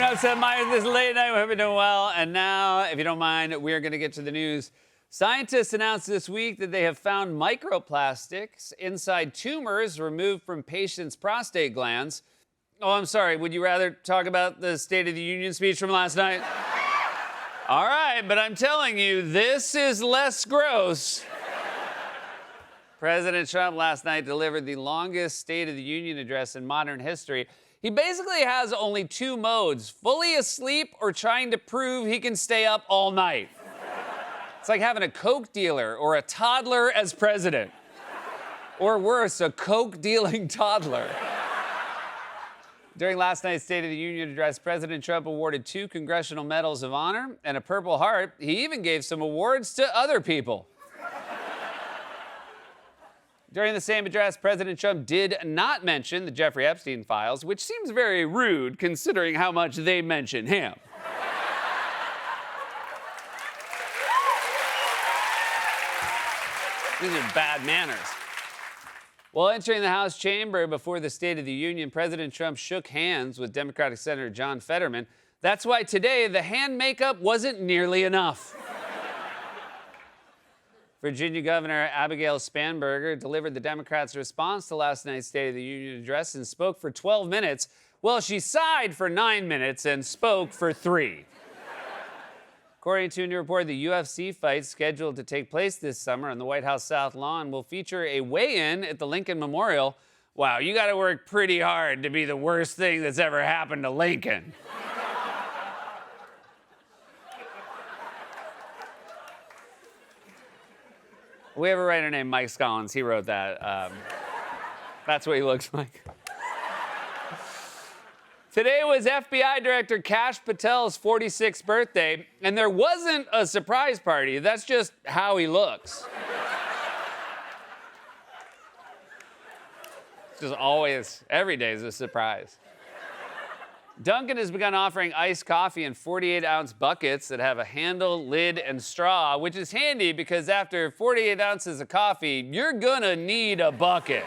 I'm Seth Meyers. This is Late Night. We hope you're doing well. And now, if you don't mind, we're going to get to the news. Scientists announced this week that they have found microplastics inside tumors removed from patients' prostate glands. Oh, I'm sorry. Would you rather talk about the State of the Union speech from last night? All right, but I'm telling you, this is less gross. President Trump last night delivered the longest State of the Union address in modern history. He basically has only two modes: fully asleep or trying to prove he can stay up all night. It's like having a Coke dealer or a toddler as president. Or worse, a Coke-dealing toddler. During last night's State of the Union address, President Trump awarded 2 Congressional Medals of Honor and a Purple Heart. He even gave some awards to other people. During the same address, President Trump did not mention the Jeffrey Epstein files, which seems very rude considering how much they mention him. These are bad manners. While entering the House chamber before the State of the Union, President Trump shook hands with Democratic Senator John Fetterman. That's why today the hand makeup wasn't nearly enough. Virginia Governor Abigail Spanberger delivered the Democrats' response to last night's State of the Union address and spoke for 12 minutes. Well, she sighed for 9 minutes and spoke for 3. According to a new report, the UFC fight scheduled to take place this summer on the White House South Lawn will feature a weigh-in at the Lincoln Memorial. Wow, you got to work pretty hard to be the worst thing that's ever happened to Lincoln. We have a writer named Mike Scollins. He wrote that. That's what he looks like. Today was FBI Director Kash Patel's 46th birthday, and there wasn't a surprise party. That's just how he looks. It's just always, every day is a surprise. Dunkin' has begun offering iced coffee in 48-ounce buckets that have a handle, lid, and straw, which is handy because after 48 ounces of coffee, you're gonna need a bucket.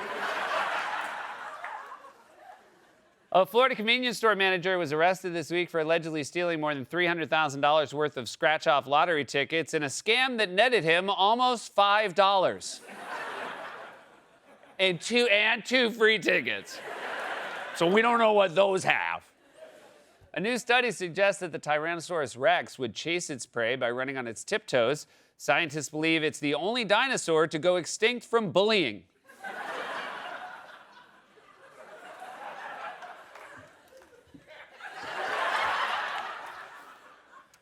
A Florida convenience store manager was arrested this week for allegedly stealing more than $300,000 worth of scratch-off lottery tickets in a scam that netted him almost $5. and two free tickets. So we don't know what those have. A new study suggests that the Tyrannosaurus Rex would chase its prey by running on its tiptoes. Scientists believe it's the only dinosaur to go extinct from bullying.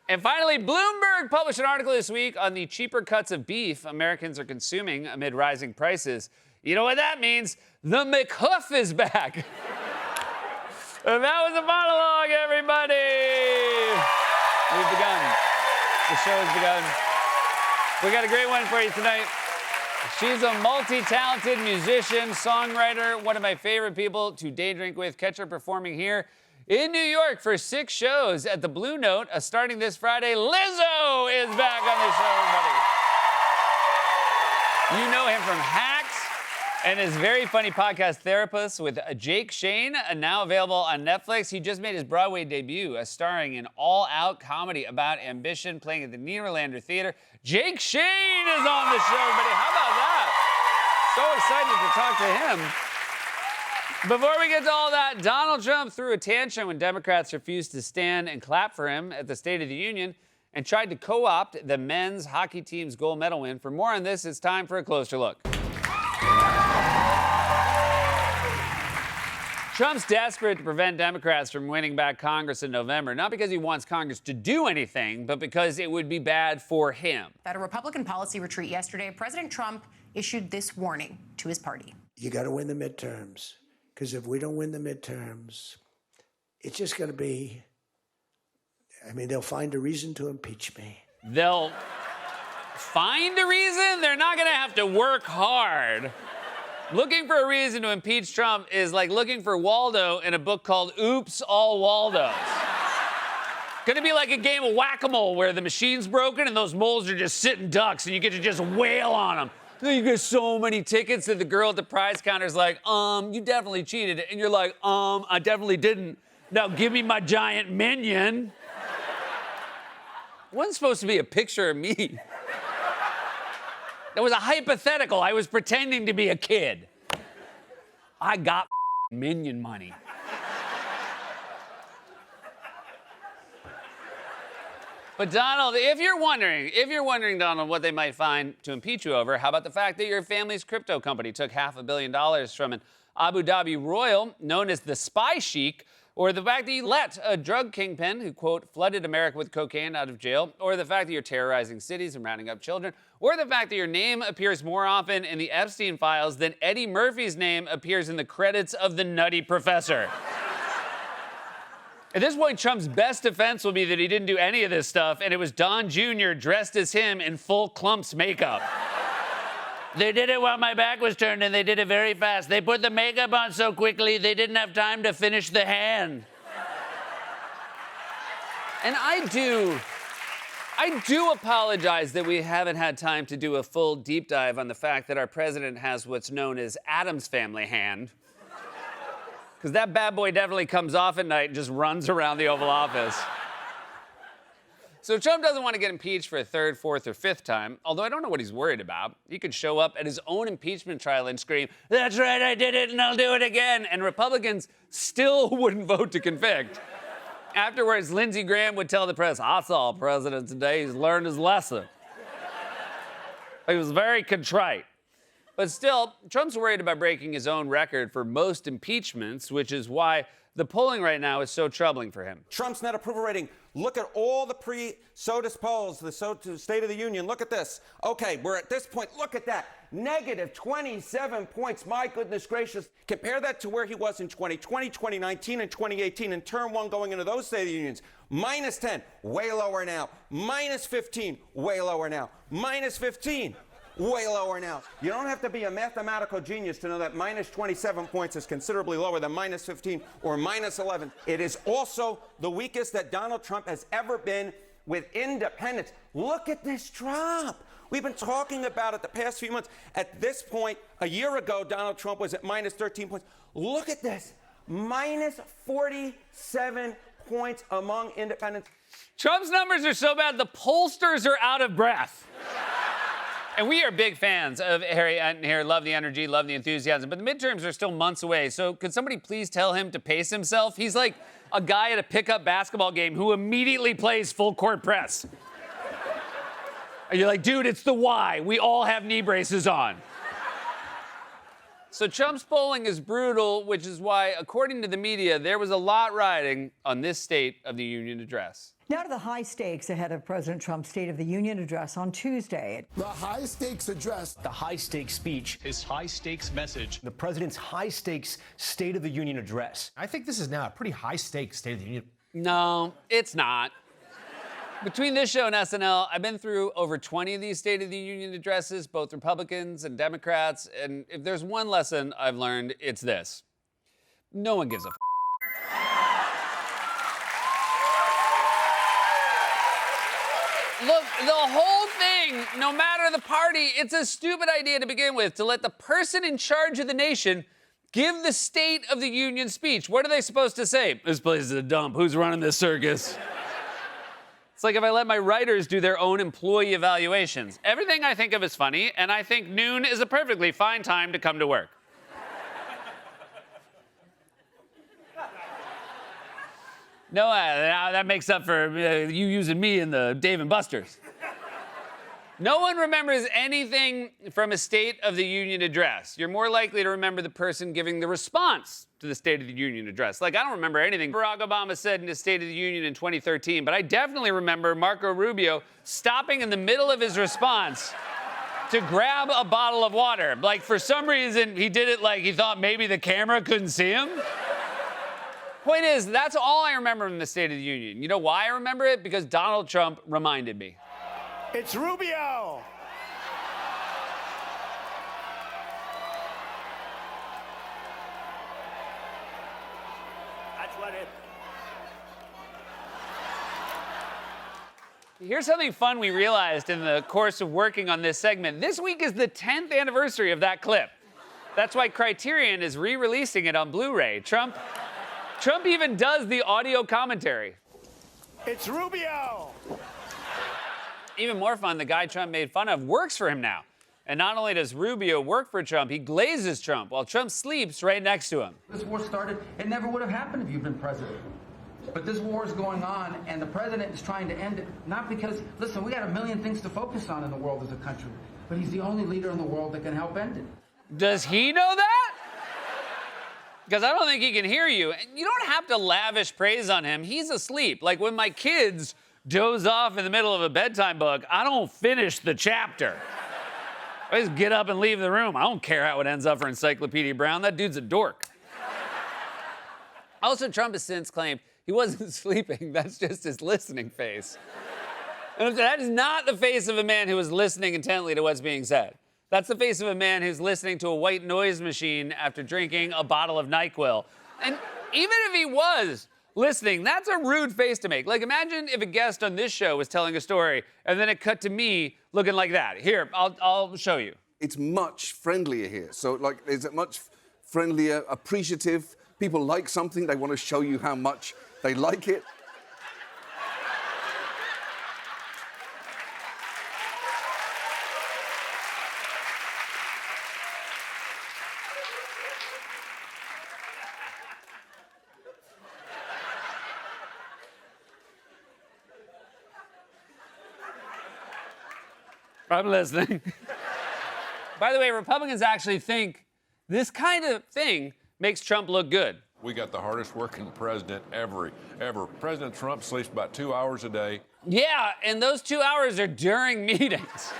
And finally, Bloomberg published an article this week on the cheaper cuts of beef Americans are consuming amid rising prices. You know what that means? The McHoof is back. And that was a monologue, everybody. We've begun. The show has begun. We got a great one for you tonight. She's a multi-talented musician, songwriter, one of my favorite people to day drink with. Catch her performing here in New York for 6 shows at the Blue Note, starting this Friday. Lizzo is back on the show, everybody. You know him from Hacks and his very funny podcast, Therapist, with Jake Shane, now available on Netflix. He just made his Broadway debut, starring in all-out comedy about ambition, playing at the Nederlander Theater. Jake Shane is on the show, everybody. How about that? So excited to talk to him. Before we get to all that, Donald Trump threw a tantrum when Democrats refused to stand and clap for him at the State of the Union and tried to co-opt the men's hockey team's gold medal win. For more on this, it's time for a closer look. Trump's desperate to prevent Democrats from winning back Congress in November, not because he wants Congress to do anything, but because it would be bad for him. At a Republican policy retreat yesterday, President Trump issued this warning to his party. You got to win the midterms, because if we don't win the midterms, it's just going to be, they'll find a reason to impeach me. They'll find a reason? They're not going to have to work hard. Looking for a reason to impeach Trump is like looking for Waldo in a book called Oops, All Waldos. Gonna be like a game of whack-a-mole where the machine's broken and those moles are just sitting ducks and you get to just wail on them. You get so many tickets that the girl at the prize counter's like, you definitely cheated. And you're like, I definitely didn't. Now give me my giant minion. It wasn't supposed to be a picture of me. That was a hypothetical. I was pretending to be a kid. I got minion money. But Donald, if you're wondering, Donald, what they might find to impeach you over, how about the fact that your family's crypto company took $500 million from an Abu Dhabi royal known as the Spy Sheik, or the fact that you let a drug kingpin who, quote, flooded America with cocaine out of jail, or the fact that you're terrorizing cities and rounding up children, or the fact that your name appears more often in the Epstein files than Eddie Murphy's name appears in the credits of The Nutty Professor. At this point, Trump's best defense will be that he didn't do any of this stuff, and it was Don Jr. dressed as him in full Clumps makeup. They did it while my back was turned, and they did it very fast. They put the makeup on so quickly, they didn't have time to finish the hand. And I do apologize that we haven't had time to do a full deep dive on the fact that our president has what's known as Addams Family hand. Because that bad boy definitely comes off at night and just runs around the Oval Office. So Trump doesn't want to get impeached for a third, fourth, or fifth time, although I don't know what he's worried about. He could show up at his own impeachment trial and scream, "That's right, I did it, and I'll do it again," and Republicans still wouldn't vote to convict. Afterwards, Lindsey Graham would tell the press, "I saw a president today, he's learned his lesson." He was very contrite. But still, Trump's worried about breaking his own record for most impeachments, which is why the polling right now is so troubling for him. Trump's net approval rating. Look at all the pre-SOTUS polls, the State of the Union. Look at this. Okay, we're at this point. Look at that. Negative 27 points. My goodness gracious. Compare that to where he was in 2020, 2019, and 2018 in term one going into those State of the Unions. Minus 10, way lower now. Minus 15, way lower now. Minus 15. Way lower now. You don't have to be a mathematical genius to know that minus 27 points is considerably lower than minus 15 or minus 11. It is also the weakest that Donald Trump has ever been with independents. Look at this drop. We've been talking about it the past few months. At this point, a year ago, Donald Trump was at minus 13 points. Look at this. Minus 47 points among independents. Trump's numbers are so bad, the pollsters are out of breath. And we are big fans of Harry Enten here. Love the energy, love the enthusiasm. But the midterms are still months away. So could somebody please tell him to pace himself? He's like a guy at a pickup basketball game who immediately plays full court press. And you're like, dude, it's the Y. We all have knee braces on. So Trump's polling is brutal, which is why, according to the media, there was a lot riding on this State of the Union address. Now to the high stakes ahead of President Trump's State of the Union address on Tuesday. The high-stakes address. The high-stakes speech. His high-stakes message. The president's high-stakes State of the Union address. I think this is now a pretty high-stakes State of the Union. No, it's not. Between this show and SNL, I've been through over 20 of these State of the Union addresses, both Republicans and Democrats, and if there's one lesson I've learned, it's this. No one gives a f***. Look, the whole thing, no matter the party, it's a stupid idea to begin with, to let the person in charge of the nation give the State of the Union speech. What are they supposed to say? This place is a dump. Who's running this circus? It's like if I let my writers do their own employee evaluations. Everything I think of is funny, and I think noon is a perfectly fine time to come to work. No, that makes up for you using me in the Dave & Buster's. No one remembers anything from a State of the Union address. You're more likely to remember the person giving the response to the State of the Union address. Like, I don't remember anything Barack Obama said in his State of the Union in 2013, but I definitely remember Marco Rubio stopping in the middle of his response to grab a bottle of water. Like, for some reason, he did it like he thought maybe the camera couldn't see him. Point is, that's all I remember from the State of the Union. You know why I remember it? Because Donald Trump reminded me. It's Rubio. That's what it. Here's something fun we realized in the course of working on this segment. This week is the 10th anniversary of that clip. That's why Criterion is re-releasing it on Blu-ray. Trump Trump even does the audio commentary. It's Rubio. Even more fun, the guy Trump made fun of works for him now. And not only does Rubio work for Trump, he glazes Trump while Trump sleeps right next to him. This war started, it never would have happened if you'd been president. But this war is going on, and the president is trying to end it, not because, listen, we got a million things to focus on in the world as a country, but he's the only leader in the world that can help end it. Does he know that? Because I don't think he can hear you. And you don't have to lavish praise on him. He's asleep. Like when my kids doze off in the middle of a bedtime book, I don't finish the chapter. I just get up and leave the room. I don't care how it ends up for Encyclopedia Brown. That dude's a dork. Also, Trump has since claimed he wasn't sleeping. That's just his listening face. And that is not the face of a man who is listening intently to what's being said. That's the face of a man who's listening to a white noise machine after drinking a bottle of NyQuil. And even if he was listening, that's a rude face to make. Like, imagine if a guest on this show was telling a story and then it cut to me looking like that. Here, I'll show you. It's much friendlier here. So, like, it's much friendlier, appreciative. People like something, they want to show you how much they like it. I'm listening. By the way, Republicans actually think this kind of thing makes Trump look good. We got the hardest working president ever. President Trump sleeps about 2 hours a day. Yeah, and those 2 hours are during meetings.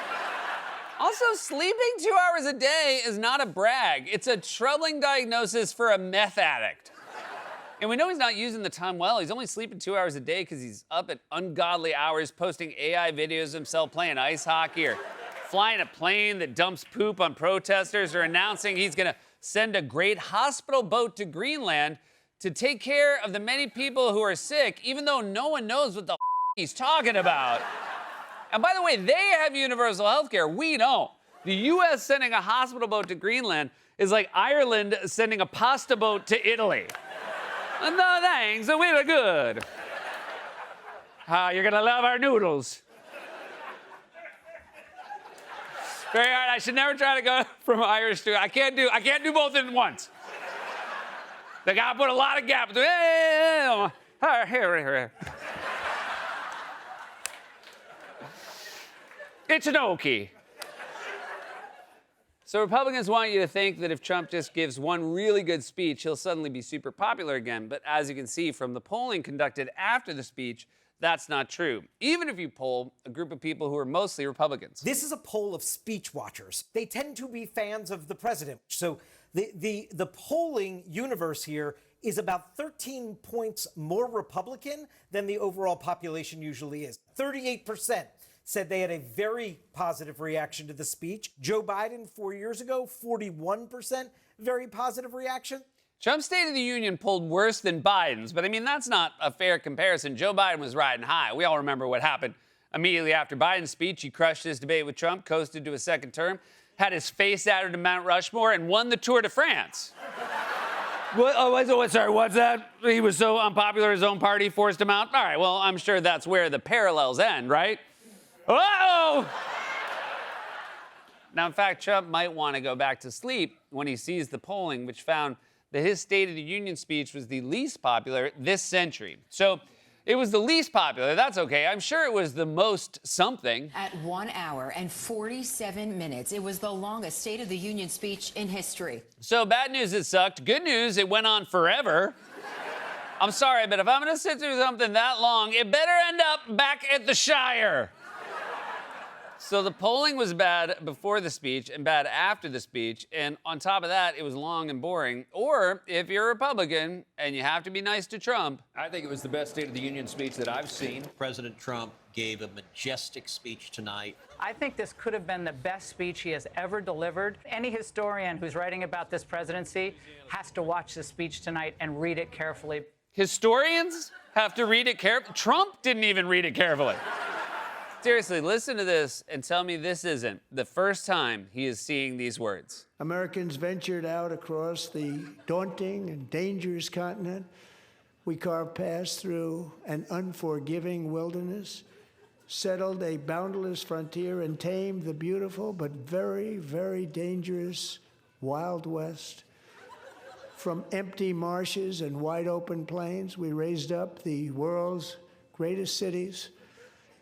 Also, sleeping 2 hours a day is not a brag. It's a troubling diagnosis for a meth addict. And we know he's not using the time well. He's only sleeping 2 hours a day because he's up at ungodly hours posting AI videos of himself playing ice hockey or flying a plane that dumps poop on protesters or announcing he's going to send a great hospital boat to Greenland to take care of the many people who are sick, even though no one knows what the he's talking about. And by the way, they have universal health care. We don't. The U.S. sending a hospital boat to Greenland is like Ireland sending a pasta boat to Italy. No thanks, we're good. You're gonna love our noodles. Very hard. I should never try to go from Irish to. I can't do both at once. They gotta put a lot of gap between. Here. It's an okie. So Republicans want you to think that if Trump just gives one really good speech, he'll suddenly be super popular again. But as you can see from the polling conducted after the speech, that's not true. Even if you poll a group of people who are mostly Republicans. This is a poll of speech watchers. They tend to be fans of the president. So the polling universe here is about 13 points more Republican than the overall population usually is. 38% said they had a very positive reaction to the speech. Joe Biden 4 years ago, 41% very positive reaction. Trump's State of the Union polled worse than Biden's, but I mean, that's not a fair comparison. Joe Biden was riding high. We all remember what happened immediately after Biden's speech. He crushed his debate with Trump, coasted to a second term, had his face added to Mount Rushmore, and won the Tour de France. Sorry, what's that? He was so unpopular, his own party forced him out? All right, well, I'm sure that's where the parallels end, right? Whoa! Now, in fact, Trump might want to go back to sleep when he sees the polling, which found that his State of the Union speech was the least popular this century. So it was the least popular. That's okay. I'm sure it was the most something. At 1 hour and 47 minutes, it was the longest State of the Union speech in history. So bad news, it sucked. Good news, it went on forever. I'm sorry, but if I'm going to sit through something that long, it better end up back at the Shire. So the polling was bad before the speech and bad after the speech. And on top of that, it was long and boring. Or if you're a Republican and you have to be nice to Trump. I think it was the best State of the Union speech that I've seen. President Trump gave a majestic speech tonight. I think this could have been the best speech he has ever delivered. Any historian who's writing about this presidency has to watch this speech tonight and read it carefully. Historians have to read it carefully? Trump didn't even read it carefully. Seriously, listen to this and tell me this isn't the first time he is seeing these words. Americans ventured out across the daunting and dangerous continent We carved paths through an unforgiving wilderness, settled a boundless frontier, and tamed the beautiful but very, very dangerous Wild West. From empty marshes and wide open plains, we raised up the world's greatest cities.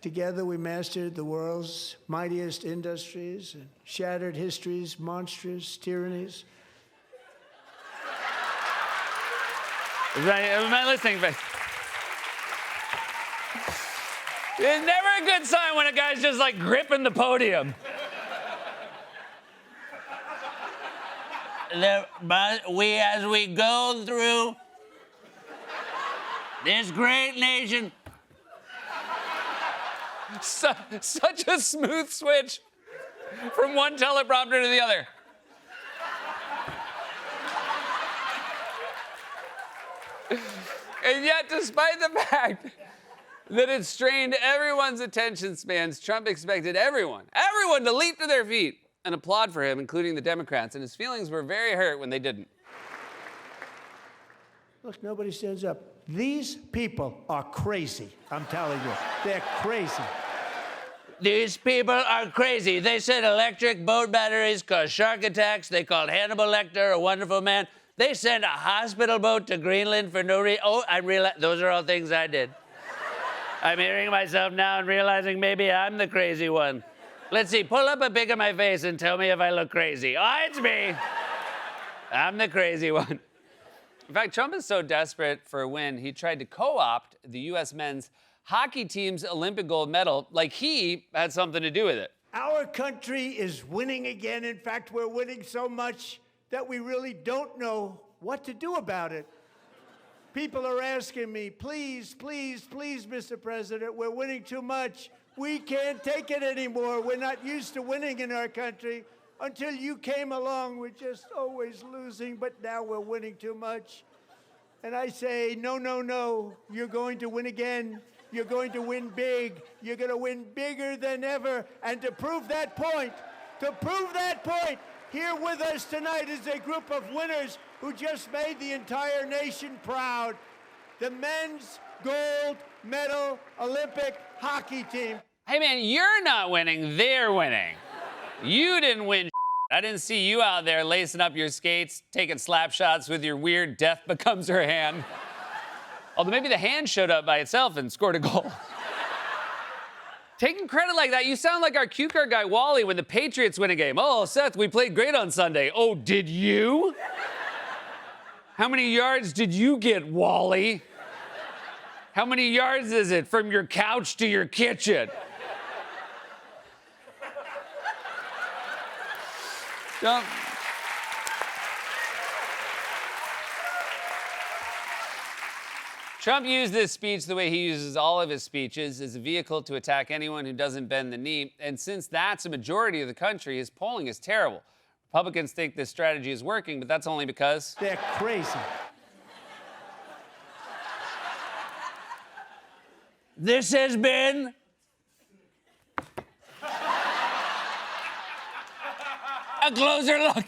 Together, we mastered the world's mightiest industries and shattered history's monstrous tyrannies. Am I listening? It's never a good sign when a guy's just like gripping the podium. As we go through this great nation. Such a smooth switch from one teleprompter to the other. And yet, despite the fact that it strained everyone's attention spans, Trump expected everyone to leap to their feet and applaud for him, including the Democrats, and his feelings were very hurt when they didn't. Look, nobody stands up. These people are crazy, I'm telling you. They're crazy. These people are crazy. They said electric boat batteries cause shark attacks. They called Hannibal Lecter a wonderful man. They sent a hospital boat to Greenland for no reason. Oh, I realize those are all things I did. I'm hearing myself now and realizing maybe I'm the crazy one. Let's see, pull up a pic of my face and tell me if I look crazy. Oh, it's me. I'm the crazy one. In fact, Trump is so desperate for a win, he tried to co-opt the U.S. men's hockey team's Olympic gold medal like he had something to do with it. Our country is winning again. In fact, we're winning so much that we really don't know what to do about it. People are asking me, please, please, please, Mr. President, we're winning too much. We can't take it anymore. We're not used to winning in our country. Until you came along, we're just always losing, but now we're winning too much. And I say, no, no, no, you're going to win again. You're going to win big. You're going to win bigger than ever. And to prove that point, here with us tonight is a group of winners who just made the entire nation proud. The men's gold medal Olympic hockey team. Hey man, you're not winning, they're winning. You didn't win. I didn't see you out there lacing up your skates, taking slap shots with your weird death becomes her hand. Although maybe the hand showed up by itself and scored a goal. Taking credit like that, you sound like our cue card guy Wally when the Patriots win a game. Oh, Seth, we played great on Sunday. Oh, did you? How many yards did you get, Wally? How many yards is it from your couch to your kitchen? Trump used this speech the way he uses all of his speeches, as a vehicle to attack anyone who doesn't bend the knee. And since that's a majority of the country, his polling is terrible. Republicans think this strategy is working, but that's only because they're crazy. This has been a closer look.